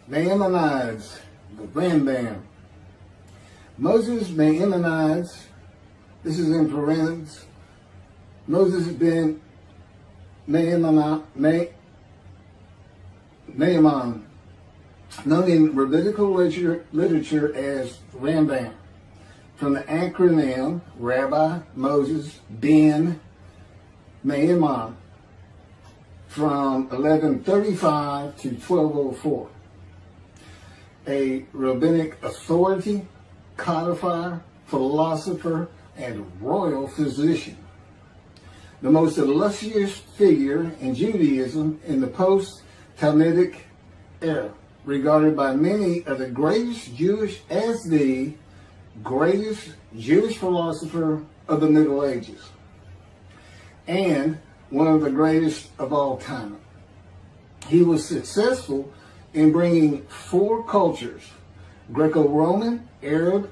Maimonides, the Rambam. Moses Maimonides, this is in parentheses, Moses Ben Maimon, known in rabbinical literature as Rambam, from the acronym Rabbi Moses Ben Maimon, from 1135 to 1204. A rabbinic authority, codifier, philosopher, and royal physician. The most illustrious figure in Judaism in the post-talmudic era, regarded by many as the greatest Jewish philosopher of the Middle Ages, and one of the greatest of all time. He was successful in bringing four cultures, GrecoRoman, Arab,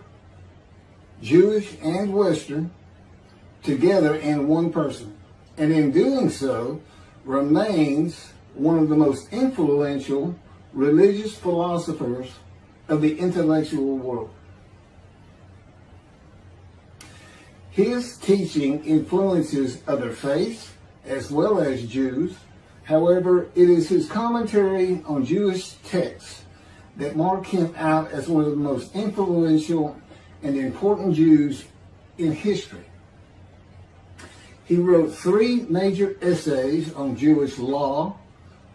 Jewish, and Western, together in one person, and in doing so remains one of the most influential religious philosophers of the intellectual world. His teaching influences other faiths as well as Jews. However, it is his commentary on Jewish texts that mark him out as one of the most influential and important Jews in history. He wrote 3 major essays on Jewish law,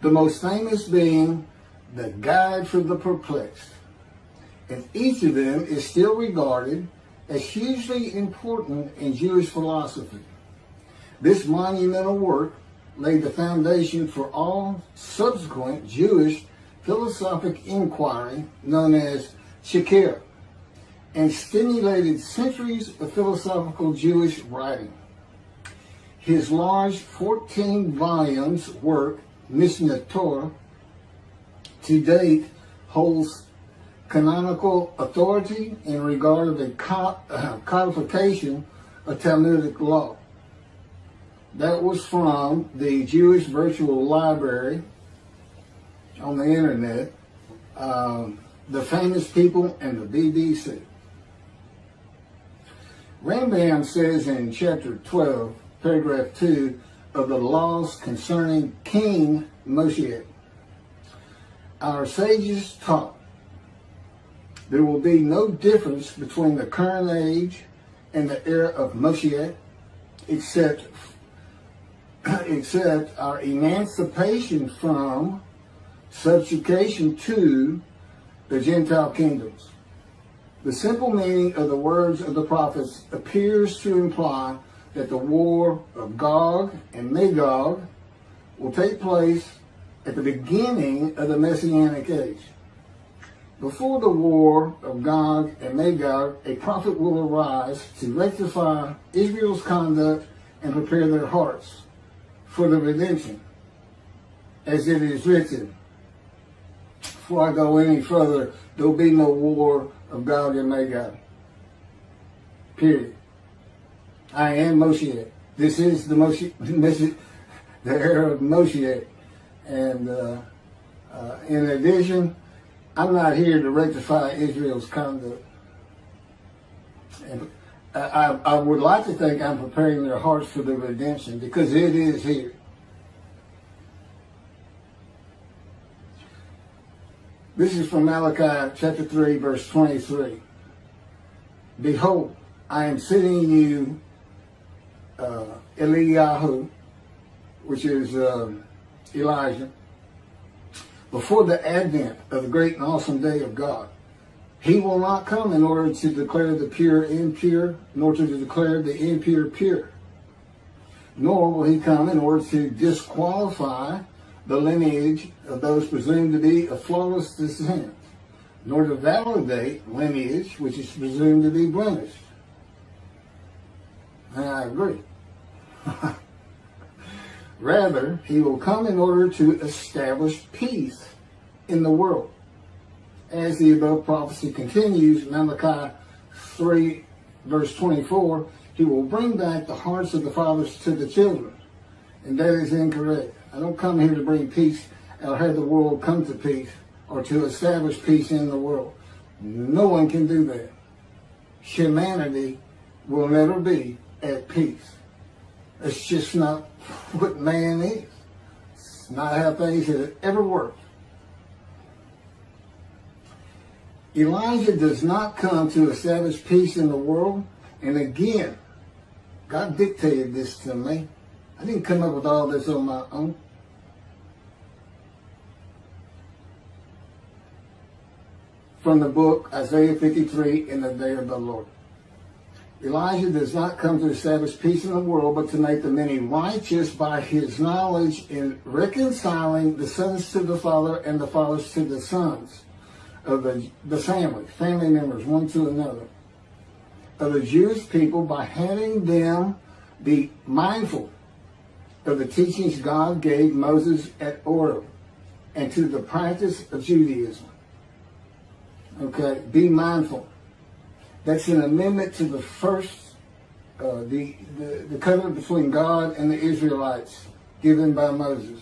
the most famous being The Guide for the Perplexed. And each of them is still regarded as hugely important in Jewish philosophy. This monumental work laid the foundation for all subsequent Jewish philosophic inquiry known as Chakirah, and stimulated centuries of philosophical Jewish writing. His large 14 volumes work, Mishneh Torah, to date holds canonical authority in regard to the codification of Talmudic law. That was from the Jewish Virtual Library on the internet, the famous people, and the BBC. Rambam says in chapter 12, paragraph 2 of the laws concerning King Moshiach, our sages taught there will be no difference between the current age and the era of Moshiach, except our emancipation from subjugation to the Gentile kingdoms. The simple meaning of the words of the prophets appears to imply that the war of Gog and Magog will take place at the beginning of the Messianic age. Before the war of Gog and Magog, a prophet will arise to rectify Israel's conduct and prepare their hearts for the redemption, as it is written. Before I go any further, there will be no war of Gog and Magog. Period. I am Moshiach. This is the the era of Moshiach. And in addition, I'm not here to rectify Israel's conduct. And I would like to think I'm preparing their hearts for the redemption, because it is here. This is from Malachi chapter 3, verse 23. Behold, I am sending you Eliyahu, which is Elijah, before the advent of the great and awesome day of God. He will not come in order to declare the pure impure, nor to declare the impure pure. Nor will he come in order to disqualify the lineage of those presumed to be of flawless descent, nor to validate lineage which is presumed to be blemished. And I agree. Rather, he will come in order to establish peace in the world. As the above prophecy continues, Malachi 3, verse 24, He will bring back the hearts of the fathers to the children. And that is incorrect. I don't come here to bring peace or have the world come to peace or to establish peace in the world. No one can do that. Humanity will never be at peace. It's just not what man is. It's not how things have ever worked. Elijah does not come to establish peace in the world. And again, God dictated this to me. I didn't come up with all this on my own. From the book Isaiah 53, In the Day of the Lord. Elijah does not come to establish peace in the world, but to make the many righteous by his knowledge in reconciling the sons to the Father and the fathers to the sons of the family members, one to another, of the Jewish people by having them be mindful of the teachings God gave Moses at Order and to the practice of Judaism. Okay, be mindful. That's an amendment to the first, the covenant between God and the Israelites given by Moses.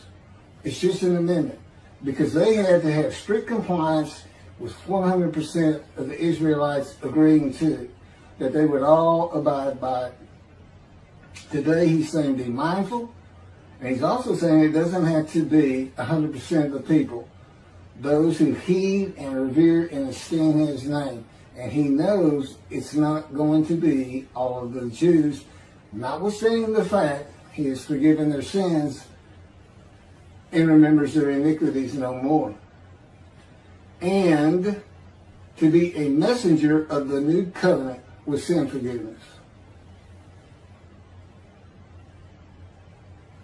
It's just an amendment because they had to have strict compliance with 100% of the Israelites agreeing to it, that they would all abide by it. Today he's saying be mindful, and he's also saying it doesn't have to be 100% of the people, those who heed and revere and esteem his name. And he knows it's not going to be all of the Jews, notwithstanding the fact he has forgiven their sins and remembers their iniquities no more. And to be a messenger of the new covenant with sin forgiveness.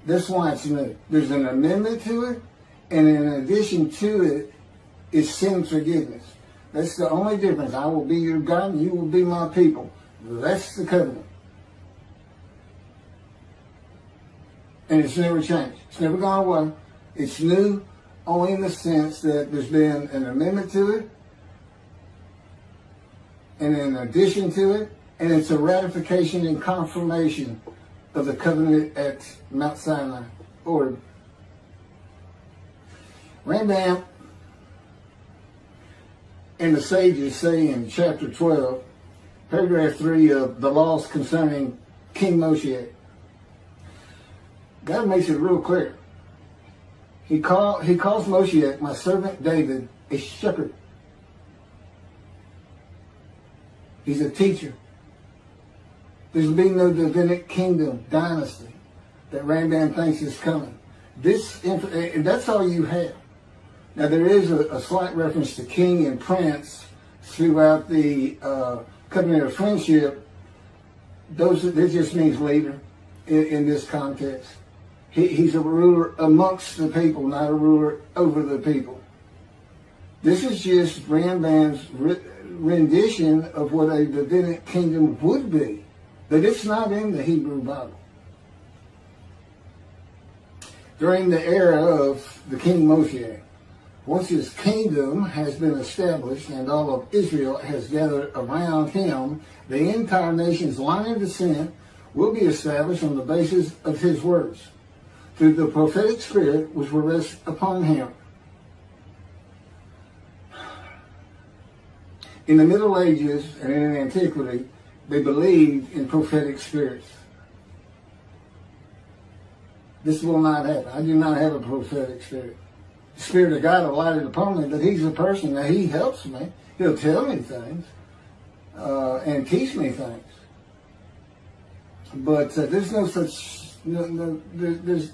That's why it's new. There's an amendment to it, and in addition to it is sin forgiveness. That's the only difference. I will be your God and you will be my people. That's the covenant. And it's never changed. It's never gone away. It's new only in the sense that there's been an amendment to it, and in addition to it, and it's a ratification and confirmation of the covenant at Mount Sinai, or Rambam and the sages say in chapter 12, paragraph 3 of the laws concerning King Moshiach. God makes it real clear. He calls Moshiach, my servant David, a shepherd. He's a teacher. There's been no Davidic kingdom dynasty that Rambam thinks is coming. And that's all you have. Now there is a slight reference to king and prince throughout the covenant of friendship. That just means leader in this context. He's a ruler amongst the people, not a ruler over the people. This is just Rambam's rendition of what a Davidic kingdom would be. But it's not in the Hebrew Bible. During the era of the King Moshiach, once his kingdom has been established and all of Israel has gathered around him, the entire nation's line of descent will be established on the basis of his words, through the prophetic spirit which will rest upon him. In the Middle Ages and in antiquity, they believed in prophetic spirits. This will not happen. I do not have a prophetic spirit. The Spirit of God alighted upon me, but he's a person that he helps me. He'll tell me things and teach me things. But there's no such, there's,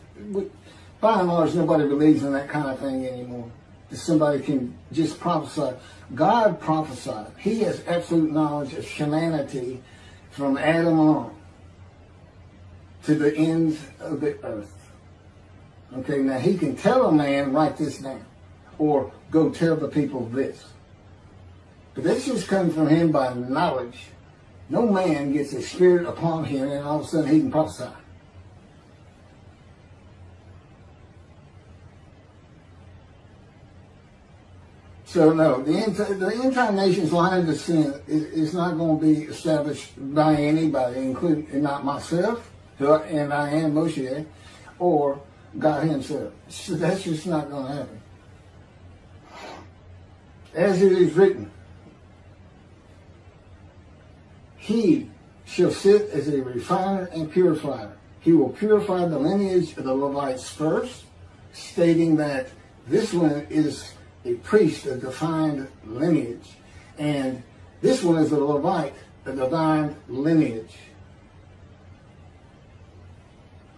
by and large, nobody believes in that kind of thing anymore. That somebody can just prophesy. God prophesied. He has absolute knowledge of humanity from Adam on to the ends of the earth. Okay, now he can tell a man, write this down, or go tell the people this. But this just comes from him by knowledge. No man gets a spirit upon him and all of a sudden he can prophesy. So no, the end-time nation's line of descent is not going to be established by anybody, including not myself, and I am Moshiach, or God himself. So that's just not going to happen. As it is written, he shall sit as a refiner and purifier. He will purify the lineage of the Levites first, stating that this one is a priest, a defined lineage. And this one is a Levite, a divine lineage.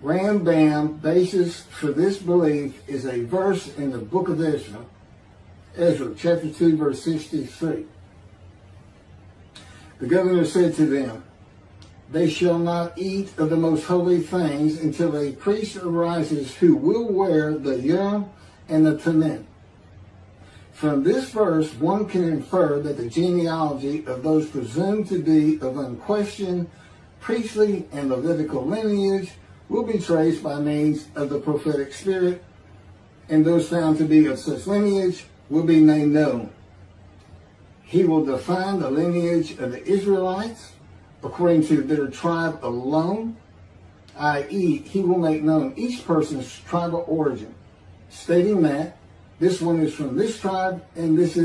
Rambam basis for this belief is a verse in the book of Ezra, chapter 2, verse 63. The governor said to them, they shall not eat of the most holy things until a priest arises who will wear the Urim and the Thummim. From this verse, one can infer that the genealogy of those presumed to be of unquestioned priestly and Levitical lineage will be traced by means of the prophetic spirit, and those found to be of such lineage will be made known. He will define the lineage of the Israelites according to their tribe alone, i.e., he will make known each person's tribal origin, stating that this one is from this tribe and this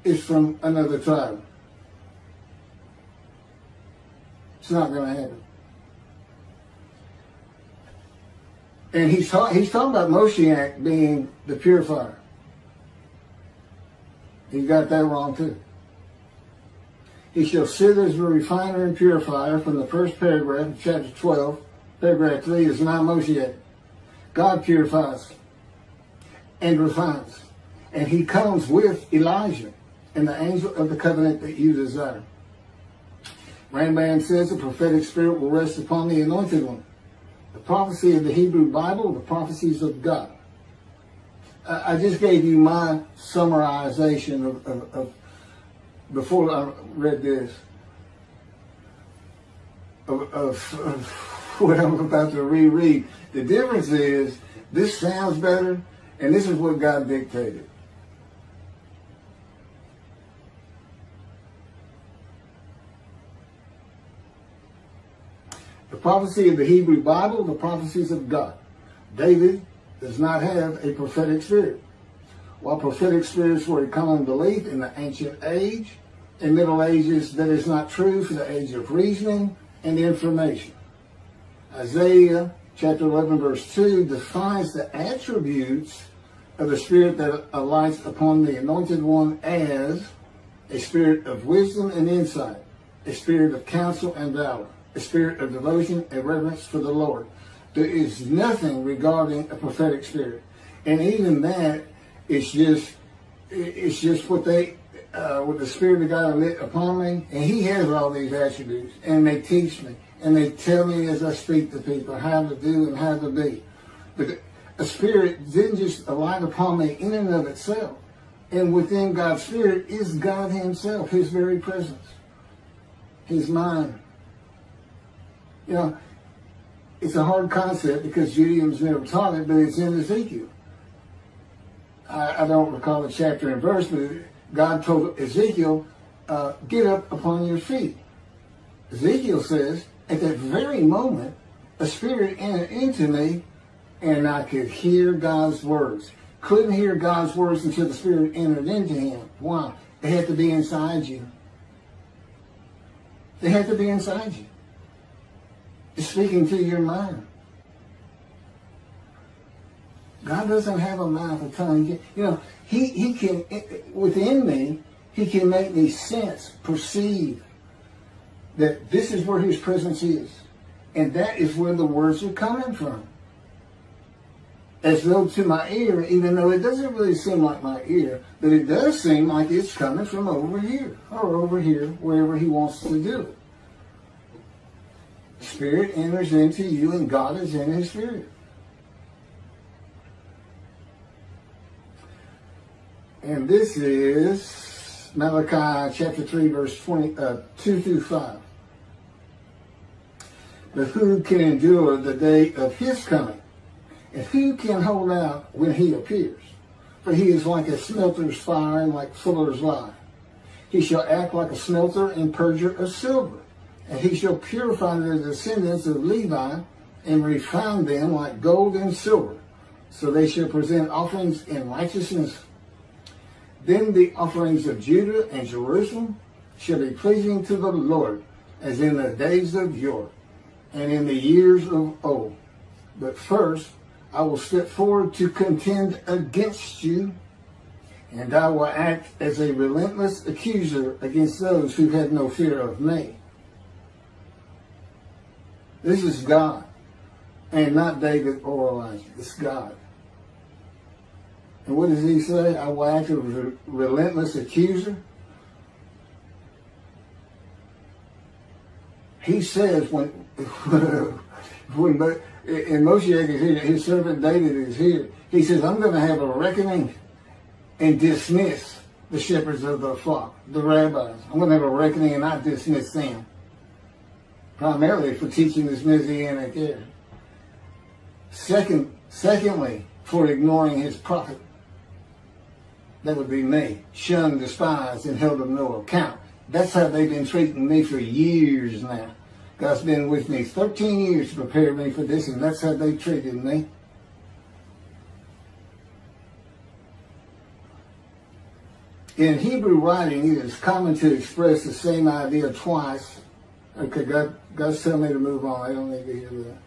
is from another tribe. It's not going to happen. And he's talking about Moshiach being the purifier. He got that wrong too. He shall sit as a refiner and purifier from the first paragraph of chapter 12. Paragraph 3 is not Moshiach. God purifies and refines. And he comes with Elijah and the angel of the covenant that you desire. Rambam says the prophetic spirit will rest upon the anointed one. The prophecy of the Hebrew Bible, the prophecies of God. I just gave you my summarization of before I read this, of what I'm about to reread. The difference is, this sounds better, and this is what God dictated. The prophecy of the Hebrew Bible, the prophecies of God. David does not have a prophetic spirit. While prophetic spirits were a common belief in the ancient age and Middle Ages, that is not true for the age of reasoning and information. Isaiah chapter 11 verse 2 defines the attributes of the spirit that alights upon the anointed one as a spirit of wisdom and insight, a spirit of counsel and valor, a spirit of devotion and reverence for the Lord. There is nothing regarding a prophetic spirit. And even that, it's just what with the Spirit of God lit upon me, and he has all these attributes, and they teach me, and they tell me as I speak to people how to do and how to be. But a spirit didn't just alight upon me in and of itself. And within God's spirit is God himself, his very presence, his mind. You know, it's a hard concept because Judaism's never taught it, but it's in Ezekiel. I don't recall the chapter and verse, but God told Ezekiel, get up upon your feet. Ezekiel says, at that very moment, a spirit entered into me, and I could hear God's words. Couldn't hear God's words until the spirit entered into him. Why? They had to be inside you. They had to be inside you. It's speaking to your mind. God doesn't have a mouth, a tongue. You know, he can, within me, he can make me sense, perceive that this is where his presence is. And that is where the words are coming from. As though to my ear, even though it doesn't really seem like my ear, but it does seem like it's coming from over here, or over here, wherever he wants to do it. Spirit enters into you, and God is in his spirit. And this is Malachi chapter 3, verse 2 through 5. But who can endure the day of his coming? And who can hold out when he appears? For he is like a smelter's fire and like fuller's lye. He shall act like a smelter and purger of silver. And he shall purify the descendants of Levi and refine them like gold and silver. So they shall present offerings in righteousness. Then the offerings of Judah and Jerusalem shall be pleasing to the Lord, as in the days of yore, and in the years of old. But first I will step forward to contend against you, and I will act as a relentless accuser against those who have no fear of me. This is God, and not David or Elijah. It's God. And what does he say? I will act as a relentless accuser. He says when Moshiach is here, his servant David is here, he says, I'm going to have a reckoning and dismiss the shepherds of the flock, the rabbis. I'm going to have a reckoning and not dismiss them. Primarily for teaching this Messianic Era. Secondly, for ignoring his prophet. That would be me. Shunned, despised, and held of no account. That's how they've been treating me for years now. God's been with me 13 years to prepare me for this, and that's how they treated me. In Hebrew writing, it is common to express the same idea twice. Okay, God's telling me to move on. I don't need to hear that.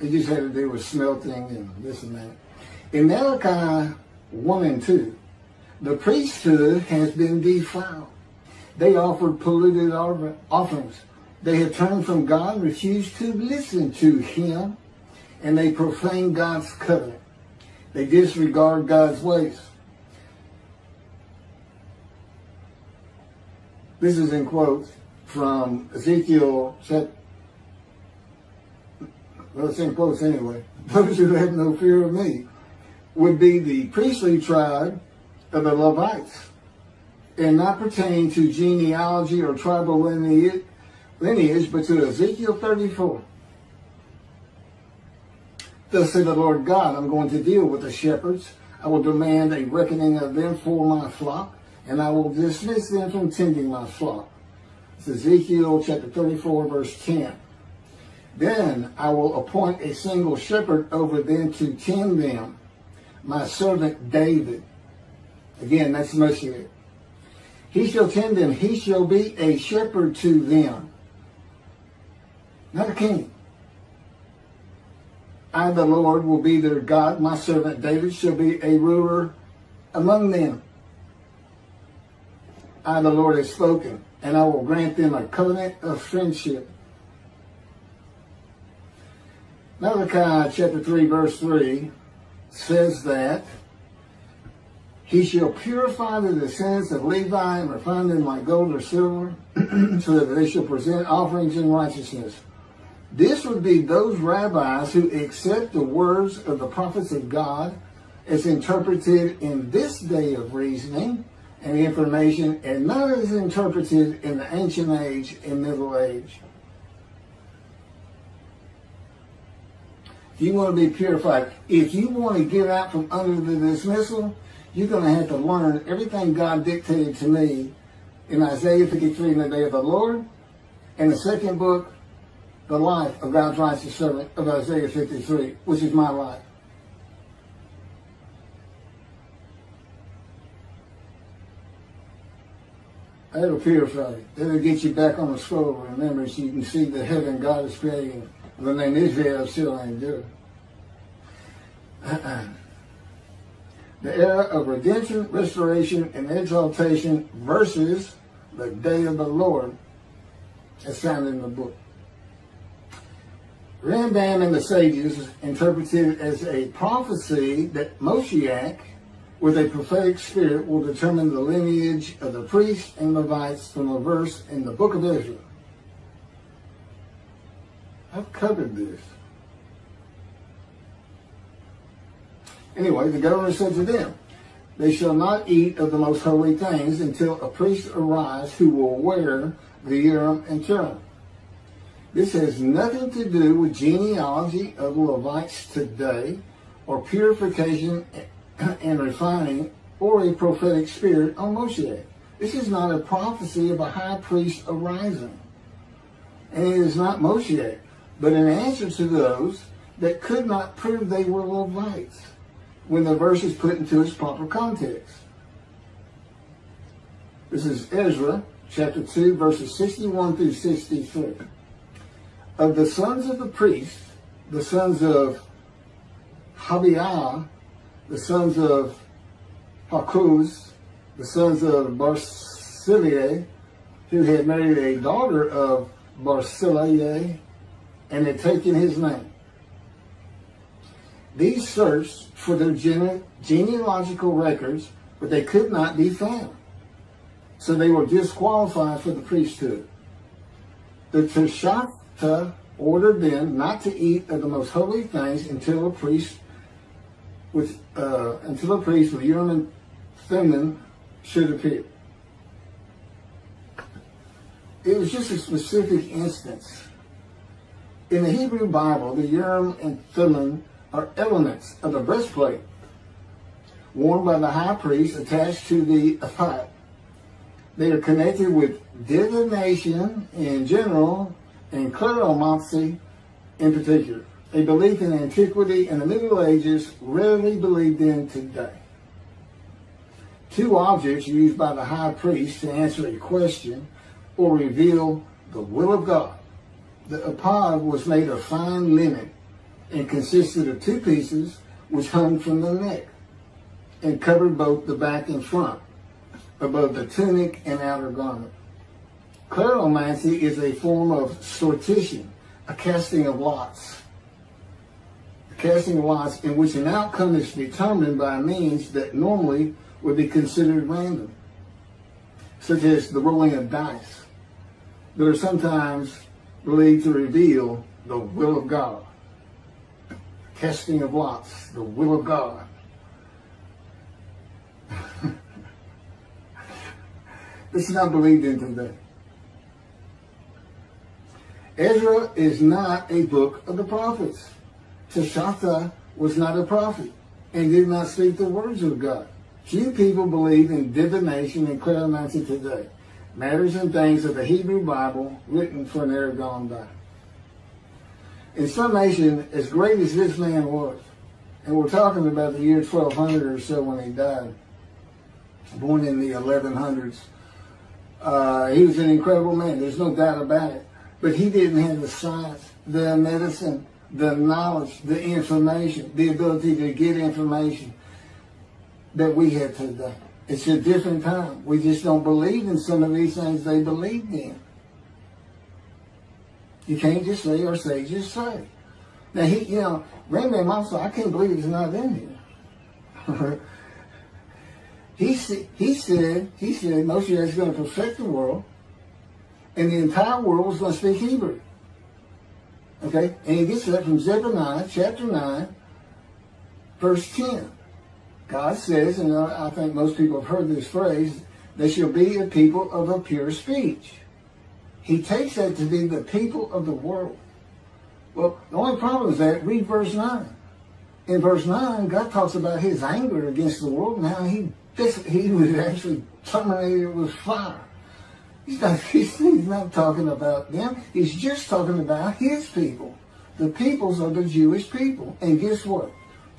It just had to do with smelting and this and that. In Malachi 1 and 2, the priesthood has been defiled. They offered polluted offerings. They have turned from God, refused to listen to him, and they profane God's covenant. They disregard God's ways. This is in quotes from Ezekiel chapter. Well, it's in quotes anyway. Those who have no fear of me would be the priestly tribe of the Levites, and not pertaining to genealogy or tribal lineage, but to Ezekiel 34. Thus said the Lord God, I'm going to deal with the shepherds. I will demand a reckoning of them for my flock, and I will dismiss them from tending my flock. It's Ezekiel chapter 34, verse 10. Then I will appoint a single shepherd over them to tend them, my servant David. Again, that's Moshiach. He shall tend them. He shall be a shepherd to them. Not a king. I, the Lord, will be their God. My servant David shall be a ruler among them. I, the Lord, have spoken, and I will grant them a covenant of friendship. Malachi chapter 3, verse 3 says that he shall purify the descendants of Levi and refine them like gold or silver, so that they shall present offerings in righteousness. This would be those rabbis who accept the words of the prophets of God as interpreted in this day of reasoning and information, and not as interpreted in the ancient age and middle age. You want to be purified. If you want to get out from under the dismissal, you're going to have to learn everything God dictated to me in Isaiah 53 in the day of the Lord, and the second book, the life of God's righteous servant of Isaiah 53, which is my life. That'll purify you. That'll get you back on the scroll of remembrance so you can see the heaven God is creating. The name Israel still ain't good. The era of redemption, restoration, and exaltation versus the day of the Lord as found in the book. Rambam and the sages interpreted it as a prophecy that Moshiach, with a prophetic spirit, will determine the lineage of the priests and Levites from a verse in the book of Israel. I've covered this. Anyway, the governor said to them, they shall not eat of the most holy things until a priest arise who will wear the Urim and Thummim. This has nothing to do with genealogy of Levites today or purification and refining, or a prophetic spirit on Moshiach. This is not a prophecy of a high priest arising. And it is not Moshiach, but an answer to those that could not prove they were Levites when the verse is put into its proper context. This is Ezra chapter 2, verses 61 through 63. Of the sons of the priests, the sons of Habiah, the sons of Hakuz, the sons of Barzillai, who had married a daughter of Barzillai and had taken his name. These searched for their genealogical records, but they could not be found. So they were disqualified for the priesthood. The Teshachta ordered them not to eat of the most holy things until a priest with Urim and Thummim should appear. It was just a specific instance. In the Hebrew Bible, the Urim and Thummim are elements of the breastplate worn by the high priest attached to the ephod. They are connected with divination in general and kleromancy in particular, a belief in antiquity and the Middle Ages rarely believed in today. Two objects used by the high priest to answer a question or reveal the will of God. The ephod was made of fine linen and consisted of two pieces which hung from the neck and covered both the back and front, above the tunic and outer garment. Kleromancy is a form of sortition, a casting of lots. A casting of lots in which an outcome is determined by means that normally would be considered random, such as the rolling of dice, that are sometimes believed to reveal the will of God. Casting of lots, the will of God. This is not believed in today. Ezra is not a book of the prophets. Teshachta was not a prophet and did not speak the words of God. Few people believe in divination and kleromancy today, matters and things of the Hebrew Bible written for an era gone by. In summation, as great as this man was, and we're talking about the year 1200 or so when he died, born in the 1100s, he was an incredible man, there's no doubt about it. But he didn't have the science, the medicine, the knowledge, the information, the ability to get information that we have today. It's a different time. We just don't believe in some of these things they believed in. You can't just say our sages say. Now, Rambam also, I can't believe he's not in here. He said Moshiach is going to perfect the world, and the entire world is going to speak Hebrew. Okay? And he gets that from Zephaniah chapter 9, verse 10. God says, and I think most people have heard this phrase, they shall be a people of a pure speech. He takes that to be the people of the world. Well, the only problem is that, read verse 9. In verse 9, God talks about his anger against the world and how he was actually terminated with fire. He's not talking about them. He's just talking about his people. The peoples are the Jewish people. And guess what?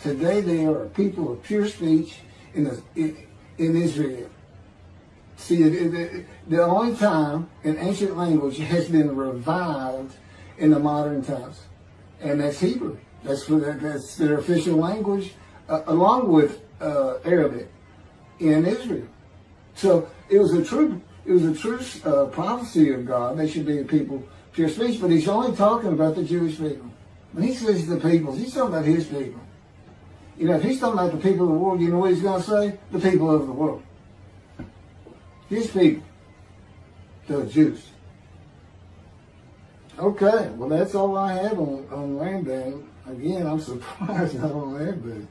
Today they are a people of pure speech in Israel. See, the only time an ancient language has been revived in the modern times, and that's Hebrew. That's their official language, along with Arabic in Israel. So it was a true prophecy of God. They should be a people pure speech, but he's only talking about the Jewish people. When he says the peoples, he's talking about his people. If he's talking about the people of the world, you know what he's going to say? The people of the world. His people. The Jews. Okay, well that's all I have on Rambam. Again, I'm surprised I don't have that.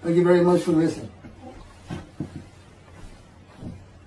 Thank you very much for listening.